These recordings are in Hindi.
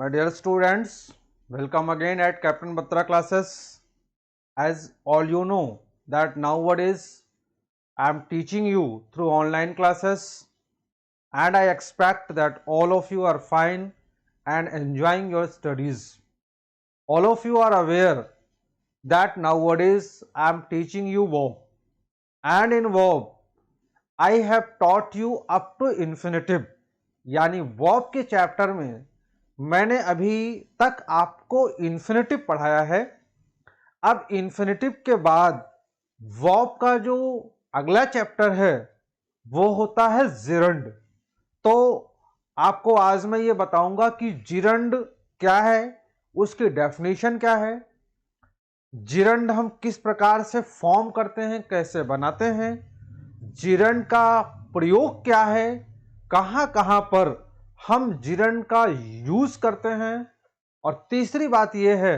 My dear students, welcome again at Captain Batra classes. As all you know that nowadays I am teaching you through online classes, and I expect that all of you are fine and enjoying your studies. All of you are aware that nowadays I am teaching you verb, and in verb I have taught you up to infinitive, यानी वर्ब के चैप्टर में मैंने अभी तक आपको इन्फिनेटिव पढ़ाया है। अब इन्फिनेटिव के बाद वर्ब का जो अगला चैप्टर है वो होता है जिरंड। तो आपको आज मैं ये बताऊंगा कि जिरंड क्या है, उसकी डेफिनेशन क्या है, जिरंड हम किस प्रकार से फॉर्म करते हैं, कैसे बनाते हैं, जिरंड का प्रयोग क्या है, कहां कहां पर हम जिरंड का यूज करते हैं, और तीसरी बात यह है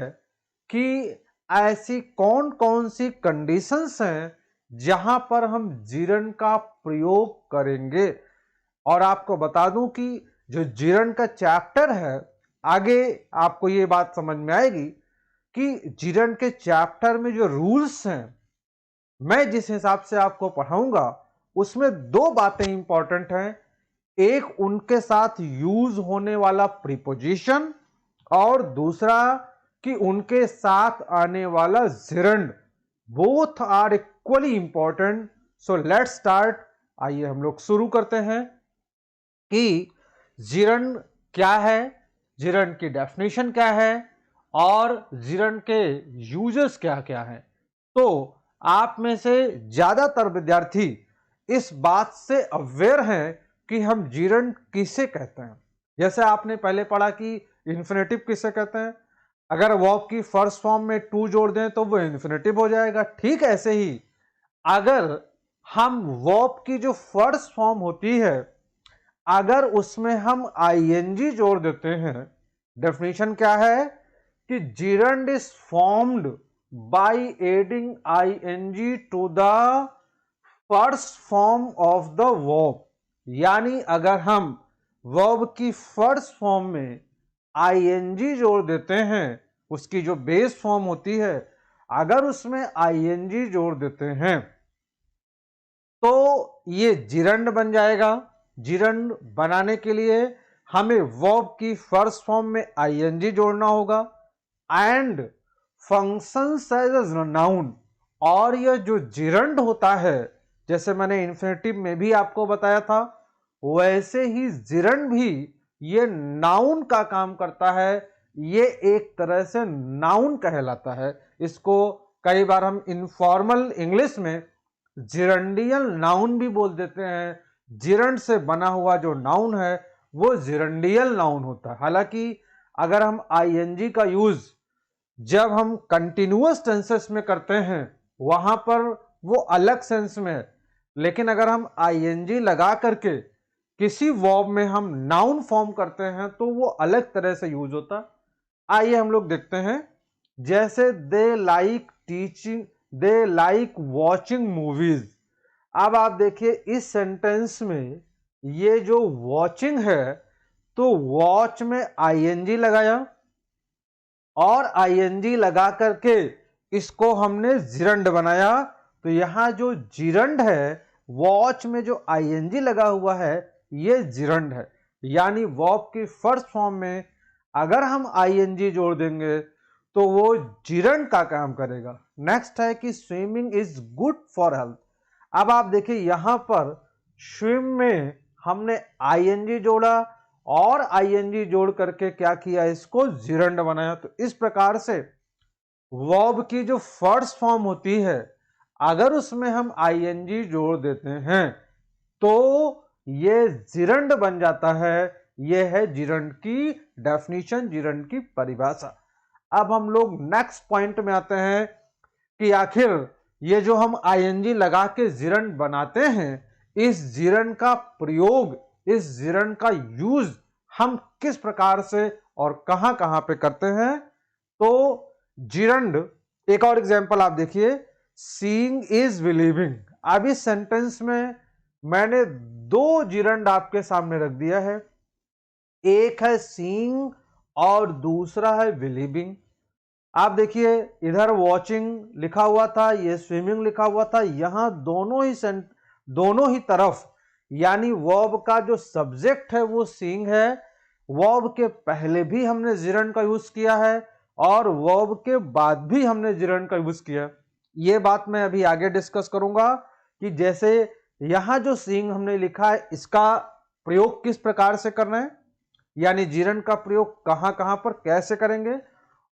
कि ऐसी कौन कौन सी कंडीशंस हैं जहां पर हम जिरंड का प्रयोग करेंगे। और आपको बता दूं कि जो जिरंड का चैप्टर है, आगे आपको ये बात समझ में आएगी कि जिरंड के चैप्टर में जो रूल्स हैं, मैं जिस हिसाब से आपको पढ़ाऊंगा उसमें दो बातें इंपॉर्टेंट हैं। एक उनके साथ यूज होने वाला प्रीपोजिशन, और दूसरा कि उनके साथ आने वाला gerund. Both are equally important. So let's start. आइए हम लोग शुरू करते हैं कि जिरंड क्या है, जिरंड की डेफिनेशन क्या है, और जिरंड के यूजेस क्या क्या हैं। तो आप में से ज्यादातर विद्यार्थी इस बात से अवेयर हैं कि हम जिरंड किसे कहते हैं। जैसे आपने पहले पढ़ा कि इन्फिनेटिव किसे कहते हैं, अगर वर्ब की फर्स्ट फॉर्म में टू जोड़ दें तो वो इन्फिनेटिव हो जाएगा। ठीक ऐसे ही अगर हम वर्ब की जो फर्स्ट फॉर्म होती है, अगर उसमें हम आईएनजी जोड़ देते हैं, डेफिनेशन क्या है कि gerund is formed by adding I N G to the first form of the verb. यानी अगर हम वर्ब की फर्स्ट फॉर्म में आईएनजी जोड़ देते हैं, उसकी जो बेस फॉर्म होती है, अगर उसमें आईएनजी जोड़ देते हैं तो ये जिरंड बन जाएगा। जिरंड बनाने के लिए हमें वर्ब की फर्स्ट फॉर्म में आईएनजी जोड़ना होगा and functions as a noun. और यह जो जिरंड होता है, जैसे मैंने इन्फिनेटिव में भी आपको बताया था, वैसे ही जिरंड भी ये नाउन का काम करता है। ये एक तरह से नाउन कहलाता है। इसको कई बार हम इनफॉर्मल इंग्लिश में जिरंडियल नाउन भी बोल देते हैं। जिरंड से बना हुआ जो नाउन है वो जिरंडियल नाउन होता है। हालांकि अगर हम आईएनजी का यूज जब हम कंटिन्यूअस टेंसेस में करते हैं वहां पर वो अलग सेंस में है, लेकिन अगर हम आईएनजी लगा करके किसी वर्ब में हम नाउन फॉर्म करते हैं तो वो अलग तरह से यूज होता है। आइए हम लोग देखते हैं। जैसे they like teaching, they like watching movies. अब आप देखिए इस सेंटेंस में ये जो वॉचिंग है, तो वॉच में आईएनजी लगाया और आईएनजी लगा करके इसको हमने जिरंड बनाया। तो यहां जो जिरंड है, वॉच में जो आईएनजी लगा हुआ है, ये जिरंड है। यानी वर्ब की फर्स्ट फॉर्म में अगर हम आईएनजी जोड़ देंगे तो वो जिरंड का काम करेगा। नेक्स्ट है कि swimming is good for health. अब आप देखिए यहां पर स्विम में हमने आईएनजी जोड़ा और आईएनजी जोड़ करके क्या किया, इसको जिरंड बनाया। तो इस प्रकार से वर्ब की जो फर्स्ट फॉर्म होती है, अगर उसमें हम आईएनजी जोड़ देते हैं तो ये जिरंड बन जाता है। ये है जिरंड की डेफिनेशन, जिरंड की परिभाषा। अब हम लोग नेक्स्ट पॉइंट में आते हैं कि आखिर ये जो हम आईएनजी लगा के जिरंड बनाते हैं, इस जिरंड का प्रयोग, इस जिरंड का यूज हम किस प्रकार से और कहां कहां पे करते हैं। तो जिरंड, एक और एग्जांपल आप देखिए, सीइंग इज बिलीविंग। अब इस सेंटेंस में मैंने दो जिरंड आपके सामने रख दिया है। एक है सीइंग और दूसरा है बिलीविंग। आप देखिए इधर वॉचिंग लिखा हुआ था, ये स्विमिंग लिखा हुआ था, यहां दोनों ही तरफ यानी वर्ब का जो सब्जेक्ट है वो सीइंग है। वर्ब के पहले भी हमने जिरंड का यूज किया है और वर्ब के बाद भी हमने जिरंड का यूज किया। ये बात मैं अभी आगे डिस्कस करूंगा कि जैसे यहां जो सीइंग हमने लिखा है इसका प्रयोग किस प्रकार से करना है, यानी जिरंड का प्रयोग कहां कहां पर कैसे करेंगे,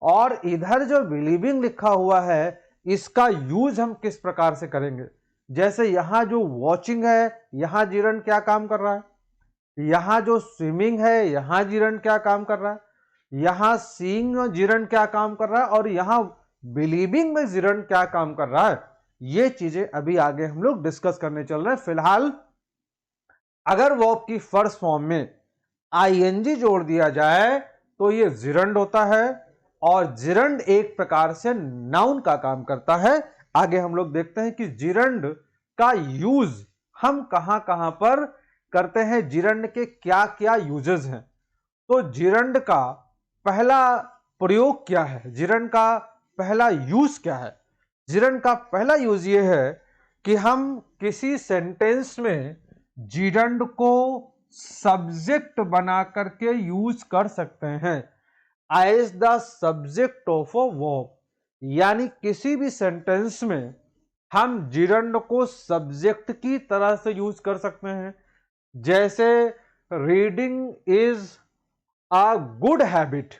और इधर जो बिलीविंग लिखा हुआ है इसका यूज हम किस प्रकार से करेंगे। जैसे यहां जो वॉचिंग है यहां जिरंड क्या काम कर रहा है, यहां जो स्विमिंग है यहां जिरंड क्या काम कर रहा है, यहां सीइंग जिरंड क्या काम कर रहा है, और यहां बिलीविंग में जिरंड क्या काम कर रहा है। ये चीजें अभी आगे हम लोग डिस्कस करने चल रहे हैं। फिलहाल अगर वर्ब की फर्स्ट फॉर्म में आईएनजी जोड़ दिया जाए तो ये जिरंड होता है, और जिरंड एक प्रकार से नाउन का काम करता है। आगे हम लोग देखते हैं कि जिरंड का यूज हम कहां कहां पर करते हैं, जिरंड के क्या क्या यूजेस हैं। तो जिरंड का पहला प्रयोग क्या है, जिरंड का पहला यूज क्या है। जिरंड का पहला यूज ये है कि हम किसी सेंटेंस में जिरंड को सब्जेक्ट बना करके यूज कर सकते हैं as the subject of a verb, यानी किसी भी सेंटेंस में हम जिरंड को सब्जेक्ट की तरह से यूज कर सकते हैं। जैसे reading is a good habit.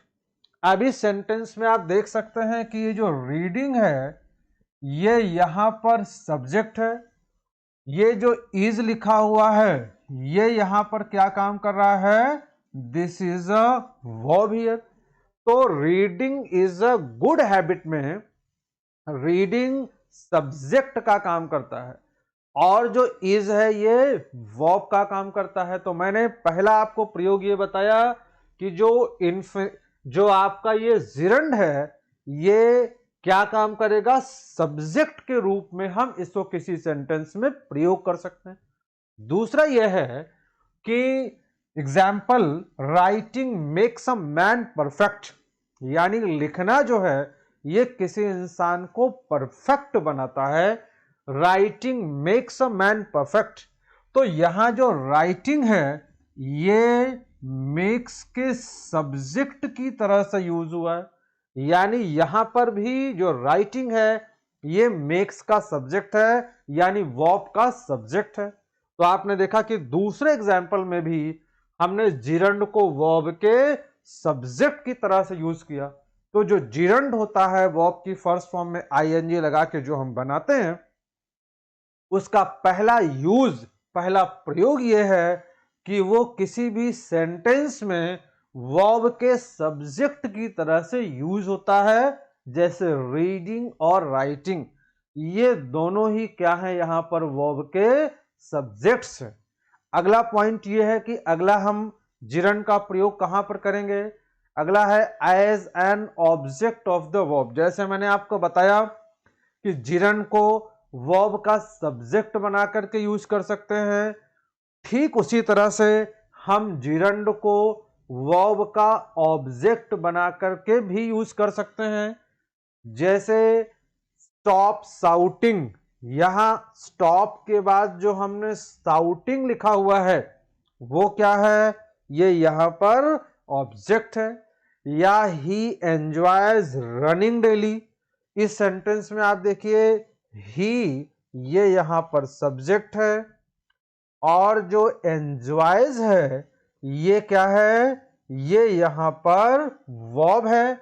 अब इस सेंटेंस में आप देख सकते हैं कि ये जो रीडिंग है ये यहां पर सब्जेक्ट है, ये जो इज लिखा हुआ है ये यहां पर क्या काम कर रहा है, this is a verb here. तो reading is a good habit में रीडिंग सब्जेक्ट का काम करता है और जो इज है ये वर्ब का काम करता है। तो मैंने पहला आपको प्रयोग ये बताया कि जो आपका ये जिरंड है ये क्या काम करेगा, सब्जेक्ट के रूप में हम इसको किसी सेंटेंस में प्रयोग कर सकते हैं। दूसरा यह है कि example writing makes a man perfect, यानी लिखना जो है ये किसी इंसान को परफेक्ट बनाता है। Writing makes a man perfect. तो यहां जो राइटिंग है ये मेक्स के सब्जेक्ट की तरह से यूज हुआ है, यानी यहां पर भी जो राइटिंग है ये मेक्स का सब्जेक्ट है, यानी वर्ब का सब्जेक्ट है। तो आपने देखा कि दूसरे एग्जाम्पल में भी हमने जिरंड को वर्ब के सब्जेक्ट की तरह से यूज किया। तो जो जिरंड होता है वर्ब की फर्स्ट फॉर्म में आईएनजी लगा के जो हम बनाते हैं उसका पहला यूज, पहला प्रयोग यह है कि वो किसी भी सेंटेंस में वर्ब के सब्जेक्ट की तरह से यूज होता है। जैसे रीडिंग और राइटिंग ये दोनों ही क्या है यहां पर वर्ब के सब्जेक्ट्स हैं। अगला पॉइंट ये है कि अगला हम जिरंड का प्रयोग कहां पर करेंगे, अगला है as an object of the verb. जैसे मैंने आपको बताया कि जिरंड को वर्ब का सब्जेक्ट बना करके यूज कर सकते हैं, ठीक उसी तरह से हम जिरंड को वर्ब का ऑब्जेक्ट बना करके भी यूज कर सकते हैं। जैसे स्टॉप साउटिंग, यहां स्टॉप के बाद जो हमने साउटिंग लिखा हुआ है वो क्या है, ये यहां पर ऑब्जेक्ट है। या ही एंजॉयज रनिंग डेली, इस सेंटेंस में आप देखिए ही ये यहां पर सब्जेक्ट है और जो एंजॉयज है ये क्या है, ये यहां पर वर्ब है,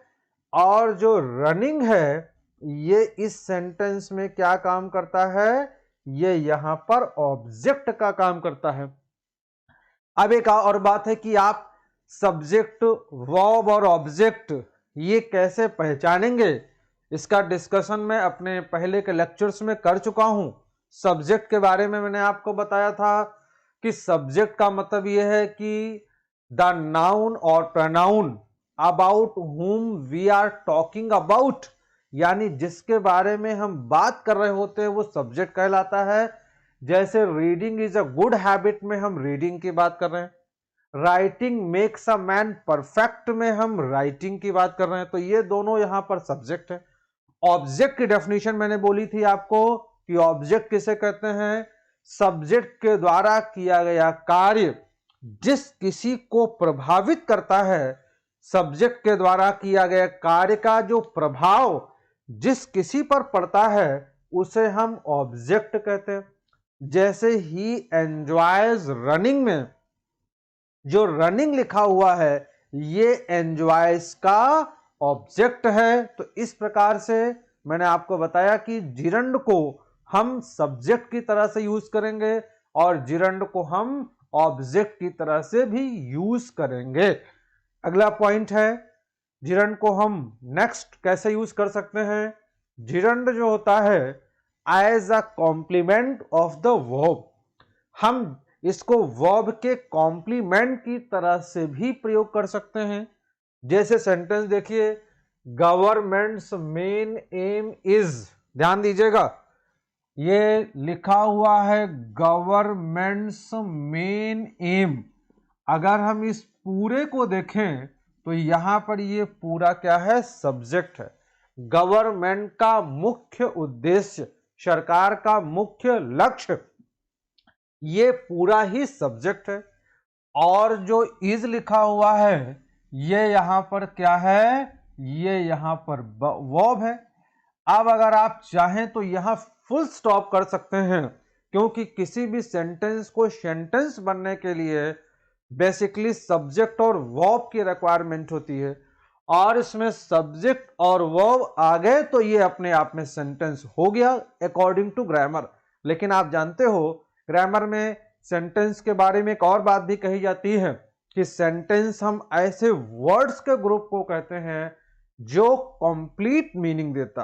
और जो रनिंग है ये इस सेंटेंस में क्या काम करता है, ये यहां पर ऑब्जेक्ट का काम करता है। अब एक और बात है कि आप सब्जेक्ट, वर्ब और ऑब्जेक्ट ये कैसे पहचानेंगे, इसका डिस्कशन मैं अपने पहले के लेक्चर्स में कर चुका हूं। सब्जेक्ट के बारे में मैंने आपको बताया था कि सब्जेक्ट का मतलब यह है कि द नाउन और pronoun about whom we are talking about, यानी जिसके बारे में हम बात कर रहे होते हैं वो सब्जेक्ट कहलाता है। जैसे reading is a good habit में हम रीडिंग की बात कर रहे हैं, writing makes a man perfect में हम राइटिंग की बात कर रहे हैं, तो ये दोनों यहां पर सब्जेक्ट है। ऑब्जेक्ट की डेफिनेशन मैंने बोली थी आपको कि ऑब्जेक्ट किसे कहते हैं, सब्जेक्ट के द्वारा किया गया कार्य जिस किसी को प्रभावित करता है, सब्जेक्ट के द्वारा किया गया कार्य का जो प्रभाव जिस किसी पर पड़ता है उसे हम ऑब्जेक्ट कहते हैं। जैसे ही एंजॉयज रनिंग में जो रनिंग लिखा हुआ है ये एंजॉयज का ऑब्जेक्ट है। तो इस प्रकार से मैंने आपको बताया कि जिरंड को हम सब्जेक्ट की तरह से यूज करेंगे और जिरंड को हम ऑब्जेक्ट की तरह से भी यूज करेंगे। अगला पॉइंट है, जिरंड को हम नेक्स्ट कैसे यूज कर सकते हैं। जिरंड जो होता है as a complement of the verb, हम इसको वर्ब के कॉम्प्लीमेंट की तरह से भी प्रयोग कर सकते हैं। जैसे सेंटेंस देखिए, गवर्नमेंट्स मेन एम इज, ध्यान दीजिएगा ये लिखा हुआ है गवर्नमेंट्स मेन एम। अगर हम इस पूरे को देखें तो यहां पर ये पूरा क्या है, सब्जेक्ट है। गवर्नमेंट का मुख्य उद्देश्य, सरकार का मुख्य लक्ष्य, ये पूरा ही सब्जेक्ट है। और जो इज लिखा हुआ है ये यहां पर क्या है, ये यहां पर वर्ब है। अब अगर आप चाहें तो यहां फुल स्टॉप कर सकते हैं, क्योंकि किसी भी सेंटेंस को सेंटेंस बनने के लिए बेसिकली सब्जेक्ट और वर्ब की रिक्वायरमेंट होती है, और इसमें सब्जेक्ट और वर्ब आ गए तो ये अपने आप में सेंटेंस हो गया अकॉर्डिंग टू ग्रामर। लेकिन आप जानते हो ग्रामर में सेंटेंस के बारे में एक और बात भी कही जाती है कि सेंटेंस हम ऐसे वर्ड्स के ग्रुप को कहते हैं जो कंप्लीट मीनिंग देता।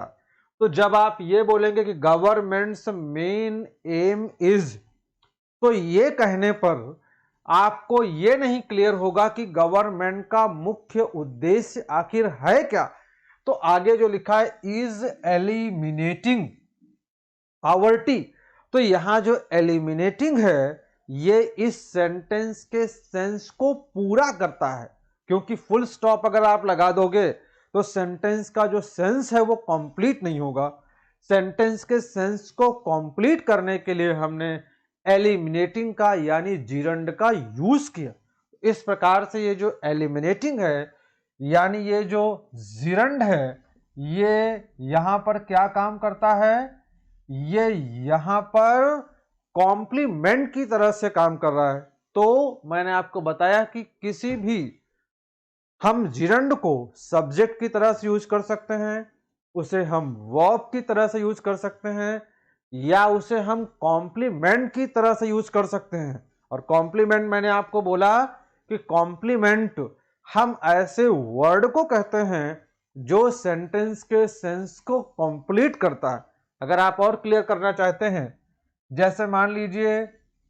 तो जब आप ये बोलेंगे कि गवर्नमेंट्स मेन एम इज, तो ये कहने पर आपको ये नहीं क्लियर होगा कि गवर्नमेंट का मुख्य उद्देश्य आखिर है क्या। तो आगे जो लिखा है इज एलिमिनेटिंग पॉवर्टी, तो यहां जो एलिमिनेटिंग है ये इस सेंटेंस के सेंस को पूरा करता है, क्योंकि फुल स्टॉप अगर आप लगा दोगे तो सेंटेंस का जो सेंस है वो कंप्लीट नहीं होगा। सेंटेंस के सेंस को कंप्लीट करने के लिए हमने एलिमिनेटिंग का यानी जिरंड का यूज किया। इस प्रकार से ये जो एलिमिनेटिंग है यानी ये जो जिरंड है ये यहां पर क्या काम करता है, ये यहां पर कॉम्प्लीमेंट की तरह से काम कर रहा है। तो मैंने आपको बताया कि किसी भी हम जिरंड को सब्जेक्ट की तरह से यूज कर सकते हैं, उसे हम वर्ब की तरह से यूज कर सकते हैं, या उसे हम कॉम्प्लीमेंट की तरह से यूज कर सकते हैं। और कॉम्प्लीमेंट मैंने आपको बोला कि कॉम्प्लीमेंट हम ऐसे वर्ड को कहते हैं जो सेंटेंस के सेंस को कंप्लीट करता है। अगर आप और क्लियर करना चाहते हैं, जैसे मान लीजिए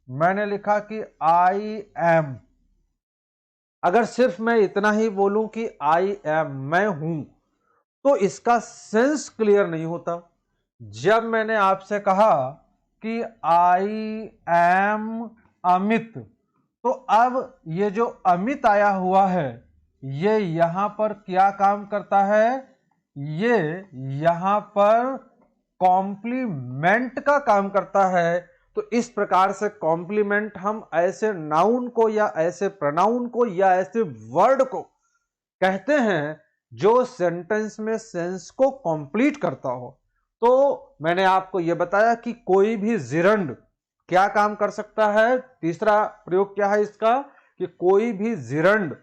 मैंने लिखा कि आई एम, अगर सिर्फ मैं इतना ही बोलूं कि आई एम, मैं हूं, तो इसका सेंस क्लियर नहीं होता। जब मैंने आपसे कहा कि आई एम अमित, तो अब ये जो अमित आया हुआ है ये यहां पर क्या काम करता है, ये यहां पर कॉम्प्लीमेंट का काम करता है। तो इस प्रकार से कॉम्प्लीमेंट हम ऐसे नाउन को या ऐसे प्रोनाउन को या ऐसे वर्ड को कहते हैं जो सेंटेंस में सेंस को कंप्लीट करता हो। तो मैंने आपको यह बताया कि कोई भी जिरंड क्या काम कर सकता है। तीसरा प्रयोग क्या है इसका, कि कोई भी जिरंड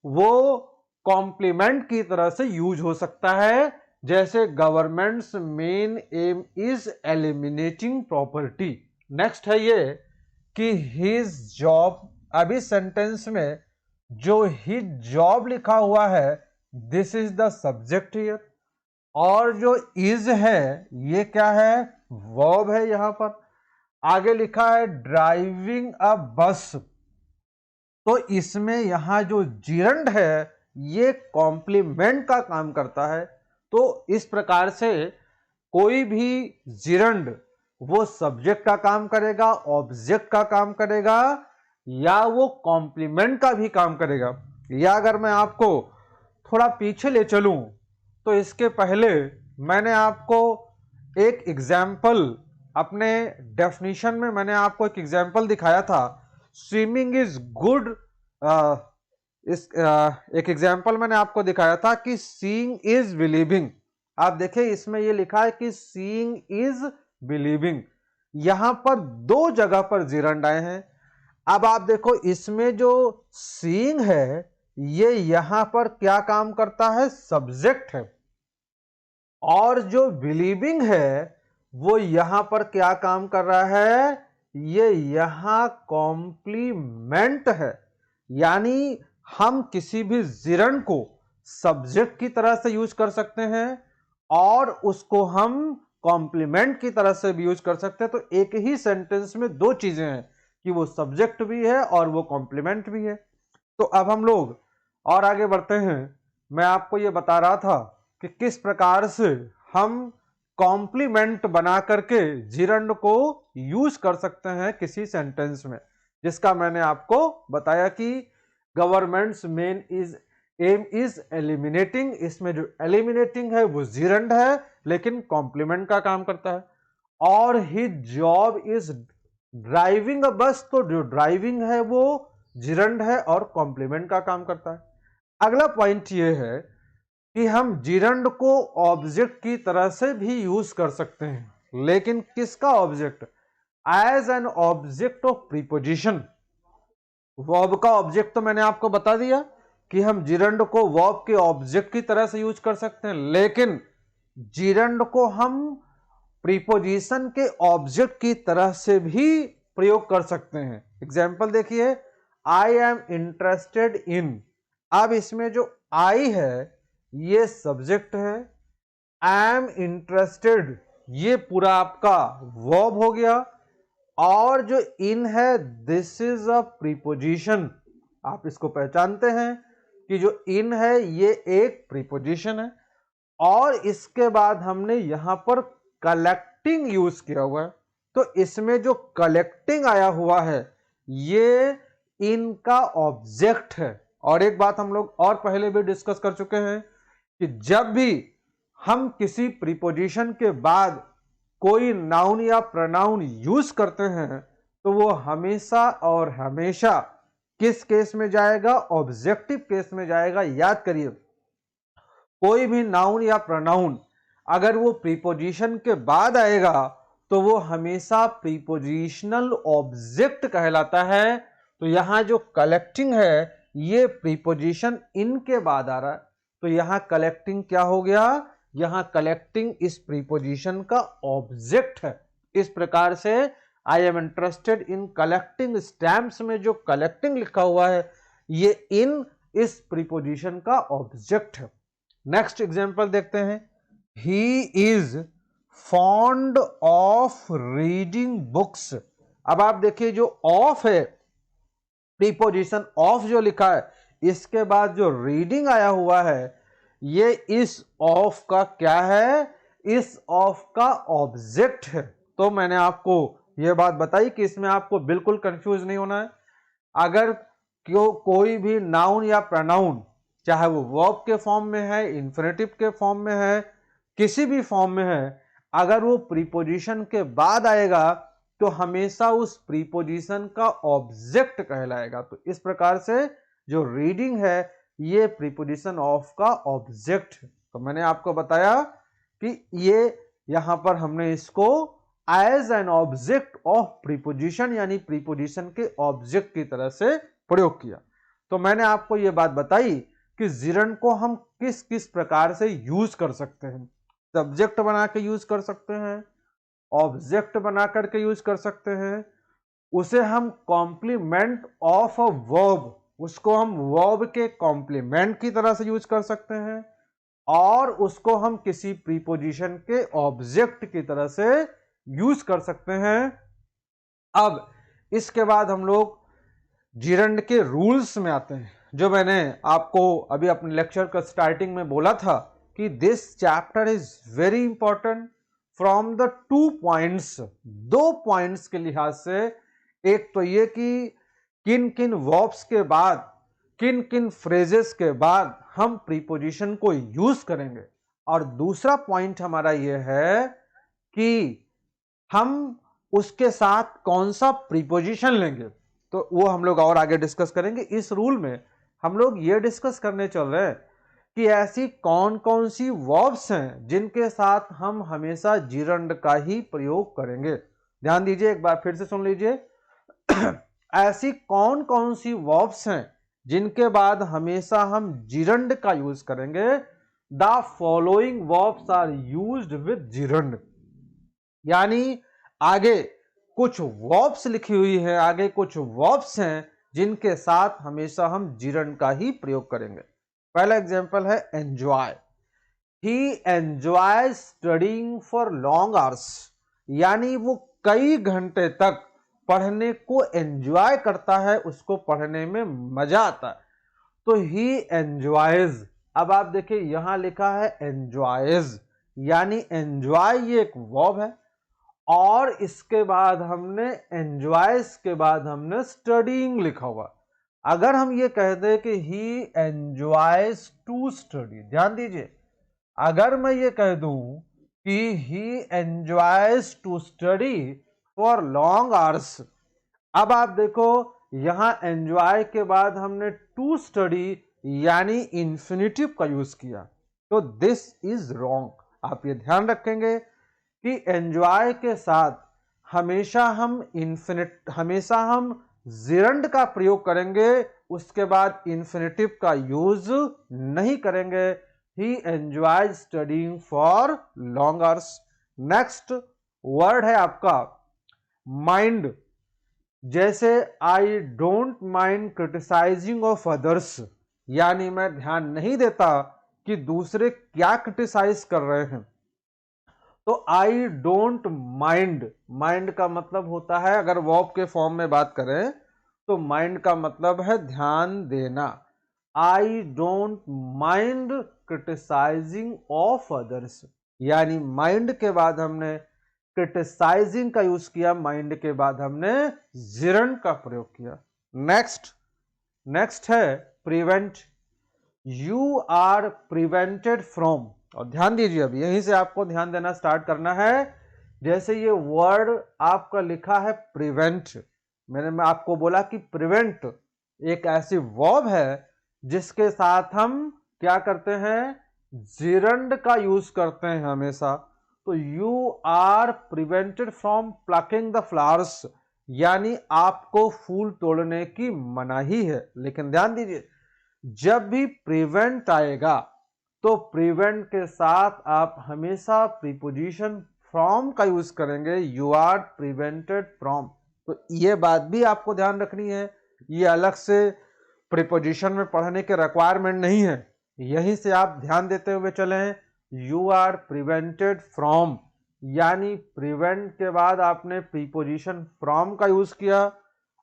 वो कॉम्प्लीमेंट की तरह से यूज हो सकता है। जैसे governments main M is eliminating property. Next है ये कि हिज जॉब, अभी सेंटेंस में जो हिज जॉब लिखा हुआ है this is the subject here, और जो इज है ये क्या है, वर्ब है। यहां पर आगे लिखा है ड्राइविंग अ बस, तो इसमें यहां जो जिरंड है ये कॉम्प्लीमेंट का काम करता है। तो इस प्रकार से कोई भी जिरंड वो सब्जेक्ट का काम करेगा, ऑब्जेक्ट का काम करेगा, या वो कॉम्प्लीमेंट का भी काम करेगा। या अगर मैं आपको थोड़ा पीछे ले चलूं तो इसके पहले मैंने आपको एक एग्जाम्पल, अपने डेफिनेशन में मैंने आपको एक एग्जाम्पल दिखाया था, स्विमिंग इज गुड। एक एग्जाम्पल मैंने आपको दिखाया था कि सीइंग इज बिलीविंग। आप देखिए इसमें ये लिखा है कि सीइंग इज बिलीविंग। यहां पर दो जगह पर जिरंड आए हैं। अब आप देखो इसमें जो सीइंग है ये यहां पर क्या काम करता है, सब्जेक्ट है, और जो बिलीविंग है वो यहां पर क्या काम कर रहा है, ये यहां कॉम्प्लीमेंट है। यानी हम किसी भी जिरंड को सब्जेक्ट की तरह से यूज कर सकते हैं और उसको हम कॉम्प्लीमेंट की तरह से भी यूज कर सकते हैं। तो एक ही सेंटेंस में दो चीजें हैं कि वो सब्जेक्ट भी है और वो कॉम्प्लीमेंट भी है। तो अब हम लोग और आगे बढ़ते हैं। मैं आपको ये बता रहा था कि किस प्रकार से हम कॉम्प्लीमेंट बना करके जिरंड को यूज कर सकते हैं किसी सेंटेंस में, जिसका मैंने आपको बताया कि governments main is aim is eliminating. इसमें जो एलिमिनेटिंग है वो जिरंड है लेकिन कॉम्प्लीमेंट का काम करता है। और his job is driving a बस, तो जो ड्राइविंग है वो जिरंड है और कॉम्प्लीमेंट का काम करता है। अगला पॉइंट ये है कि हम जिरंड को ऑब्जेक्ट की तरह से भी यूज कर सकते हैं, लेकिन किसका object, as an object of preposition. Verb का ऑब्जेक्ट तो मैंने आपको बता दिया कि हम जिरंड को वर्ब के ऑब्जेक्ट की तरह से यूज कर सकते हैं, लेकिन जिरंड को हम प्रीपोजिशन के ऑब्जेक्ट की तरह से भी प्रयोग कर सकते हैं। एग्जाम्पल देखिए, आई एम इंटरेस्टेड इन। अब इसमें जो आई है ये सब्जेक्ट है, एम इंटरेस्टेड ये पूरा आपका वर्ब हो गया, और जो इन है दिस इज अ प्रीपोजिशन। आप इसको पहचानते हैं कि जो इन है ये एक प्रीपोजिशन है। और इसके बाद हमने यहां पर कलेक्टिंग यूज किया हुआ है, तो इसमें जो कलेक्टिंग आया हुआ है ये इनका ऑब्जेक्ट है। और एक बात हम लोग और पहले भी डिस्कस कर चुके हैं कि जब भी हम किसी प्रीपोजिशन के बाद कोई नाउन या प्रोनाउन यूज करते हैं तो वो हमेशा और हमेशा किस केस में जाएगा, ऑब्जेक्टिव केस में जाएगा। याद करिए, कोई भी नाउन या प्रोनाउन अगर वो प्रीपोजिशन के बाद आएगा तो वो हमेशा प्रीपोजिशनल ऑब्जेक्ट कहलाता है। तो यहां जो कलेक्टिंग है ये प्रीपोजिशन इन के बाद आ रहा है, तो यहां कलेक्टिंग क्या हो गया, यहां कलेक्टिंग इस प्रीपोजिशन का ऑब्जेक्ट है। इस प्रकार से I am interested in collecting stamps में जो कलेक्टिंग लिखा हुआ है ये इन इस प्रीपोजिशन का ऑब्जेक्ट है। नेक्स्ट एग्जाम्पल देखते हैं, he is fond of reading books. अब आप देखिए जो ऑफ है, प्रीपोजिशन ऑफ जो लिखा है, इसके बाद जो रीडिंग आया हुआ है ये इस ऑफ का क्या है, इस ऑफ का ऑब्जेक्ट है। तो मैंने आपको यह बात बताई कि इसमें आपको बिल्कुल कंफ्यूज नहीं होना है। अगर कोई भी नाउन या प्रोनाउन चाहे वो वर्ब के फॉर्म में है, इंफिनिटिव के फॉर्म में है, किसी भी फॉर्म में है, अगर वो प्रीपोजिशन के बाद आएगा तो हमेशा उस प्रीपोजिशन का ऑब्जेक्ट कहलाएगा। तो इस प्रकार से जो रीडिंग है ये प्रीपोजिशन ऑफ का ऑब्जेक्ट है। तो मैंने आपको बताया कि ये यहां पर हमने इसको as an object of preposition यानी प्रीपोजिशन के ऑब्जेक्ट की तरह से प्रयोग किया। तो मैंने आपको यह बात बताई कि जिरंड को हम किस किस प्रकार से यूज कर सकते हैं। सब्जेक्ट बना के यूज कर सकते हैं, ऑब्जेक्ट बना करके यूज कर सकते हैं, उसे हम कॉम्प्लीमेंट ऑफ अ वर्ब, उसको हम वर्ब के कॉम्प्लीमेंट की तरह से यूज कर सकते हैं, और उसको हम किसी प्रीपोजिशन के ऑब्जेक्ट की तरह से यूज कर सकते हैं। अब इसके बाद हम लोग जिरंड के रूल्स में आते हैं, जो मैंने आपको अभी अपने लेक्चर का स्टार्टिंग में बोला था कि this chapter is very important from the 2 points, 2 points के लिहाज से। एक तो ये कि किन किन वर्ब्स के बाद, किन किन फ्रेजेस के बाद हम प्रीपोजिशन को यूज करेंगे। और दूसरा पॉइंट हमारा यह है कि हम उसके साथ कौन सा प्रीपोजिशन लेंगे, तो वो हम लोग और आगे डिस्कस करेंगे। इस रूल में हम लोग ये डिस्कस करने चल रहे हैं कि ऐसी कौन कौन सी वर्ब्स हैं जिनके साथ हम हमेशा जिरंड का ही प्रयोग करेंगे। ध्यान दीजिए, एक बार फिर से सुन लीजिए। ऐसी कौन कौन सी वर्ब्स हैं जिनके बाद हमेशा हम जिरंड का यूज करेंगे। The following verbs are used with gerund, यानी आगे कुछ वर्ब्स लिखी हुई है, आगे कुछ वर्ब्स हैं जिनके साथ हमेशा हम जिरंड का ही प्रयोग करेंगे। पहला एग्जांपल है enjoy. He enjoy studying for long hours, यानी वो कई घंटे तक पढ़ने को एंजॉय करता है, उसको पढ़ने में मजा आता है। तो ही एंजॉयज, अब आप देखिए यहां लिखा है एंजॉयज, यानी एंजॉय ये एक वर्ब है और इसके बाद हमने एंजॉयज के बाद हमने स्टडीइंग लिखा हुआ। अगर हम ये कह दें कि ही एंजॉयज टू स्टडी, ध्यान दीजिए, अगर मैं ये कह दूं कि he enjoys to study for long hours, अब आप देखो यहां एंजॉय के बाद हमने टू स्टडी यानी इंफिनिटिव का यूज किया, तो दिस इज रॉन्ग। आप ये ध्यान रखेंगे कि एंजॉय के साथ हमेशा हम जिरंड का प्रयोग करेंगे, उसके बाद इंफिनिटिव का यूज नहीं करेंगे। He enjoys studying for long hours. Next word है आपका माइंड। जैसे I don't mind criticising of others, यानी मैं ध्यान नहीं देता कि दूसरे क्या क्रिटिसाइज कर रहे हैं। तो आई डोंट माइंड, माइंड का मतलब होता है, अगर वर्ब के फॉर्म में बात करें तो माइंड का मतलब है ध्यान देना। I don't mind criticising of others, यानी माइंड के बाद हमने क्रिटिसाइजिंग का यूज किया, माइंड के बाद हमने जिरंड का प्रयोग किया। नेक्स्ट है prevent. You are prevented from, और ध्यान दीजिए अब यहीं से आपको ध्यान देना स्टार्ट करना है। जैसे ये वर्ड आपका लिखा है प्रिवेंट, मैं आपको बोला कि प्रिवेंट एक ऐसी वर्ब है जिसके साथ हम क्या करते हैं, जिरंड का यूज करते हैं हमेशा। तो you are prevented from plucking the flowers, यानी आपको फूल तोड़ने की मनाही है। लेकिन ध्यान दीजिए, जब भी प्रिवेंट आएगा तो प्रिवेंट के साथ आप हमेशा प्रीपोजिशन फ्रॉम का यूज करेंगे। यू आर प्रिवेंटेड फ्रॉम, तो ये बात भी आपको ध्यान रखनी है। ये अलग से प्रीपोजिशन में पढ़ने के रिक्वायरमेंट नहीं है, यहीं से आप ध्यान देते हुए चलें। यू आर प्रिवेंटेड फ्रॉम, यानी प्रिवेंट के बाद आपने प्रीपोजिशन फ्रॉम का यूज किया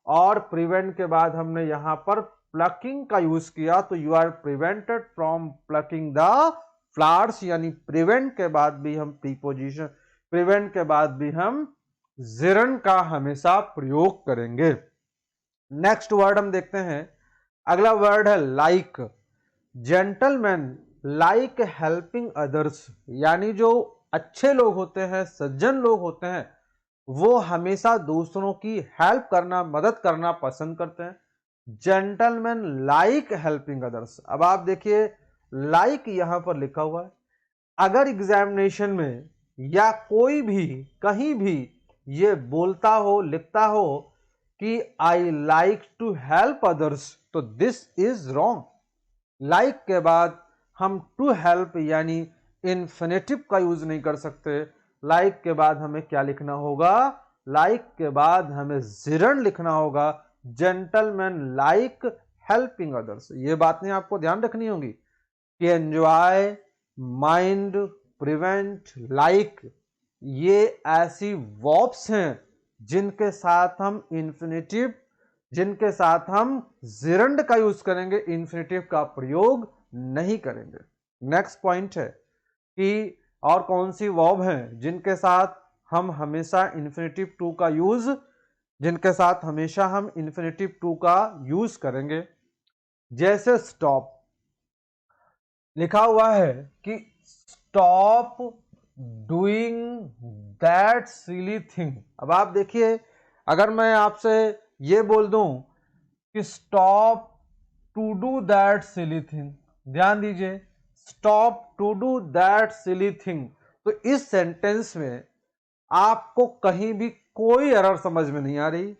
और प्रिवेंट के बाद हमने यहां पर प्लकिंग का यूज किया, तो you are prevented from plucking the flowers, यानी प्रिवेंट के बाद भी हम प्रीपोजिशन, प्रिवेंट के बाद भी हम जिरंड का हमेशा प्रयोग करेंगे। नेक्स्ट वर्ड हम देखते हैं, अगला वर्ड है like. Gentleman like helping others, यानी जो अच्छे लोग होते हैं, सज्जन लोग होते हैं, वो हमेशा दूसरों की हेल्प करना, मदद करना पसंद करते हैं। Gentleman like helping others. अब आप देखिए लाइक यहां पर लिखा हुआ है, अगर एग्जामिनेशन में या कोई भी कहीं भी ये बोलता हो, लिखता हो कि I like to help others, तो दिस इज रॉन्ग। लाइक के बाद हम टू हेल्प यानी इन्फिनेटिव का यूज नहीं कर सकते। लाइक के बाद हमें क्या लिखना होगा, लाइक के बाद हमें जिरंड लिखना होगा। जेंटलमैन लाइक हेल्पिंग अदर्स, ये बातें आपको ध्यान रखनी होगी कि एंजॉय, माइंड, प्रिवेंट, लाइक, ये ऐसी वर्ब्स हैं जिनके साथ हम इन्फिनेटिव, जिनके साथ हम जिरंड का यूज करेंगे, इन्फिनेटिव का प्रयोग नहीं करेंगे। नेक्स्ट पॉइंट है कि और कौन सी वर्ब हैं जिनके साथ हम हमेशा इन्फिनेटिव टू का यूज जिनके साथ हमेशा हम इन्फिनेटिव टू का यूज करेंगे। जैसे स्टॉप, लिखा हुआ है कि stop doing that silly thing. अब आप देखिए, अगर मैं आपसे ये बोल दूं कि stop to do that silly thing, ध्यान दीजिए, stop to do that silly thing, तो इस सेंटेंस में आपको कहीं भी कोई एरर समझ में नहीं आ रही।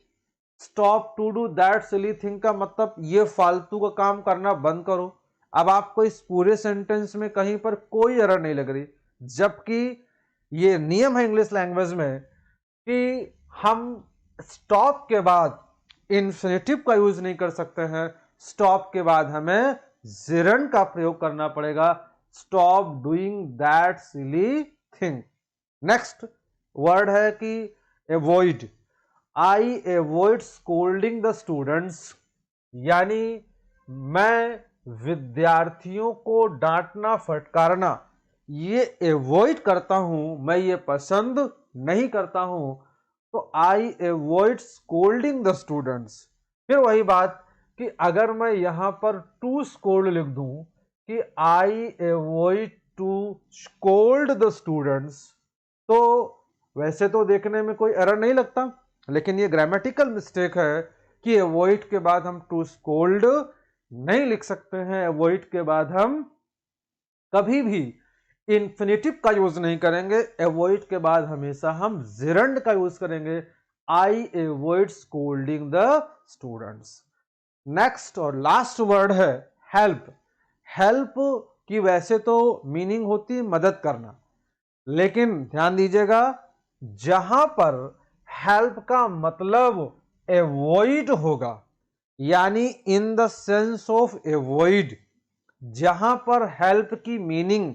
Stop to do that silly thing का मतलब ये फालतू का काम करना बंद करो। अब आपको इस पूरे सेंटेंस में कहीं पर कोई एरर नहीं लग रही, जबकि ये नियम है इंग्लिश लैंग्वेज में कि हम स्टॉप के बाद इंफिनिटिव का यूज नहीं कर सकते हैं। स्टॉप के बाद हमें जिरंड का प्रयोग करना पड़ेगा, stop doing that silly thing. Next word है कि avoid. I avoid scolding the students, यानी मैं विद्यार्थियों को डांटना फटकारना ये एवॉइड करता हूं, मैं ये पसंद नहीं करता हूं। तो आई एवॉइड स्कोल्डिंग द स्टूडेंट्स। फिर वही बात कि अगर मैं यहां पर टू स्कोल्ड लिख दूं कि I avoid to scold the students, तो वैसे तो देखने में कोई एरर नहीं लगता, लेकिन ये ग्रामेटिकल मिस्टेक है कि एवॉइड के बाद हम टू स्कोल्ड नहीं लिख सकते हैं। एवॉइड के बाद हम कभी भी इंफिनिटिव का यूज नहीं करेंगे। एवॉइड के बाद हमेशा हम जिरंड का यूज करेंगे, I avoid scolding the students. Next और लास्ट वर्ड है हेल्प। हेल्प की वैसे तो मीनिंग होती है मदद करना, लेकिन ध्यान दीजिएगा, जहां पर हेल्प का मतलब एवॉइड होगा, यानी in the sense of avoid, जहां पर हेल्प की मीनिंग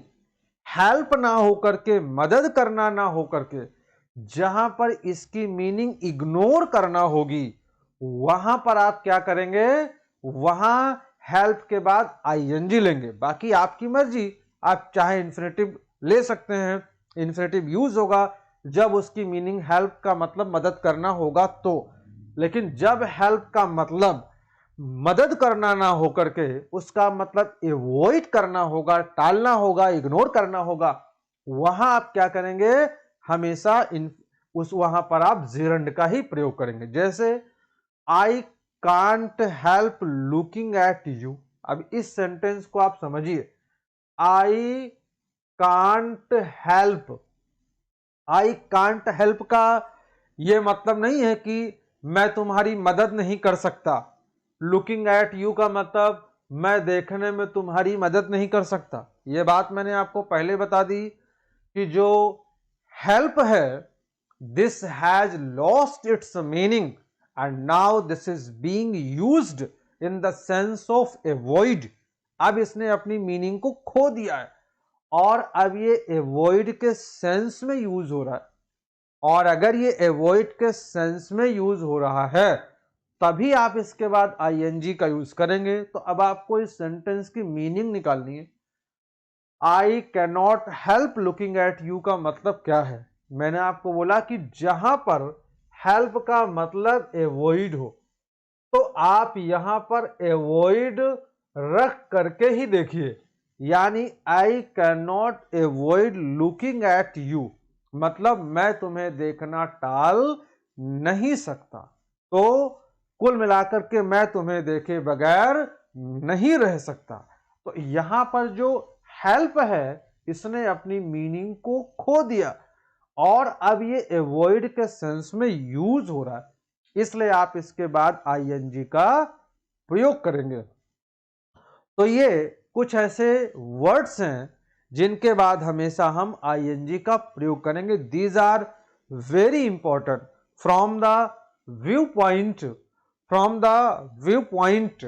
हेल्प ना होकर के, मदद करना ना होकर के, जहां पर इसकी मीनिंग इग्नोर करना होगी, वहां पर आप क्या करेंगे, वहां हेल्प के बाद आईएनजी लेंगे। बाकी आपकी मर्जी, आप चाहे इन्फिनेटिव ले सकते हैं, इन्फिनेटिव यूज होगा जब उसकी मीनिंग हेल्प का मतलब मदद करना होगा तो। लेकिन जब हेल्प का मतलब मदद करना ना होकर के उसका मतलब एवॉइड करना होगा, टालना होगा, इग्नोर करना होगा, वहां आप क्या करेंगे, हमेशा वहां पर आप जिरंड का ही प्रयोग करेंगे। जैसे I can't help looking at you. अब इस सेंटेंस को आप समझिए, I can't help, I can't help का यह मतलब नहीं है कि मैं तुम्हारी मदद नहीं कर सकता। लुकिंग एट यू का मतलब मैं देखने में तुम्हारी मदद नहीं कर सकता। यह बात मैंने आपको पहले बता दी कि जो हेल्प है, this has lost its meaning and now this is being used in the sense of avoid. अब इसने अपनी मीनिंग को खो दिया है और अब ये एवॉइड के सेंस में यूज हो रहा है। और अगर ये एवॉइड के सेंस में यूज हो रहा है तभी आप इसके बाद आईएनजी का यूज करेंगे। तो अब आपको इस सेंटेंस की मीनिंग निकालनी है। I can not help looking at you का मतलब क्या है? मैंने आपको बोला कि जहां पर हेल्प का मतलब एवॉइड हो, तो आप यहां पर एवॉइड रख करके ही देखिए, यानी I can not avoid looking at you, मतलब मैं तुम्हें देखना टाल नहीं सकता। तो कुल मिलाकर के मैं तुम्हें देखे बगैर नहीं रह सकता। तो यहां पर जो हेल्प है इसने अपनी मीनिंग को खो दिया और अब ये एवॉइड के सेंस में यूज हो रहा है, इसलिए आप इसके बाद आईएनजी का प्रयोग करेंगे। तो ये कुछ ऐसे वर्ड्स हैं जिनके बाद हमेशा हम आईएनजी का प्रयोग करेंगे। These are very important from the view point, from the view point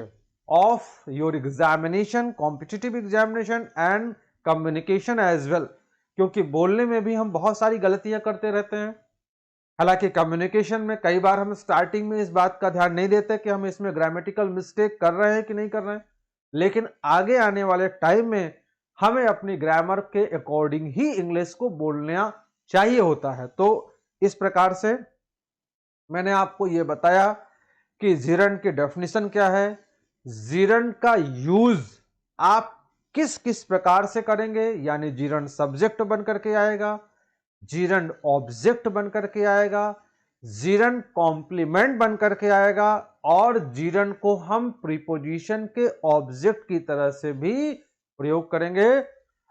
of your examination, competitive examination and communication as well, क्योंकि बोलने में भी हम बहुत सारी गलतियां करते रहते हैं। हालांकि कम्युनिकेशन में कई बार हम स्टार्टिंग में इस बात का ध्यान नहीं देते कि हम इसमें ग्रामेटिकल मिस्टेक कर रहे हैं कि नहीं कर रहे हैं, लेकिन आगे आने वाले टाइम में हमें अपनी ग्रामर के अकॉर्डिंग ही इंग्लिश को बोलना चाहिए होता है। तो इस प्रकार से मैंने आपको ये बताया कि जीरंड की डेफिनेशन क्या है, जीरंड का यूज आप किस किस प्रकार से करेंगे, यानी जीरंड सब्जेक्ट बन करके आएगा, जीरंड ऑब्जेक्ट बन करके आएगा, जीरंड कॉम्प्लीमेंट बन करके आएगा, और जीरंड को हम प्रीपोजिशन के ऑब्जेक्ट की तरह से भी प्रयोग करेंगे।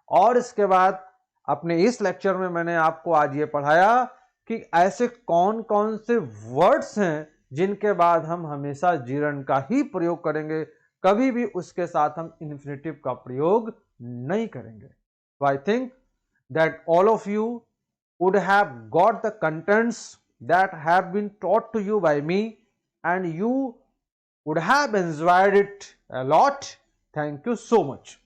और इसके बाद अपने इस लेक्चर में मैंने आपको आज ये पढ़ाया कि ऐसे कौन कौन से वर्ड्स हैं जिनके बाद हम हमेशा जीरंड का ही प्रयोग करेंगे, कभी भी उसके साथ हम इन्फिनेटिव का प्रयोग नहीं करेंगे। तो I think that all of you would have got the contents that have been taught to you by me, and you would have enjoyed it a lot. Thank you so much.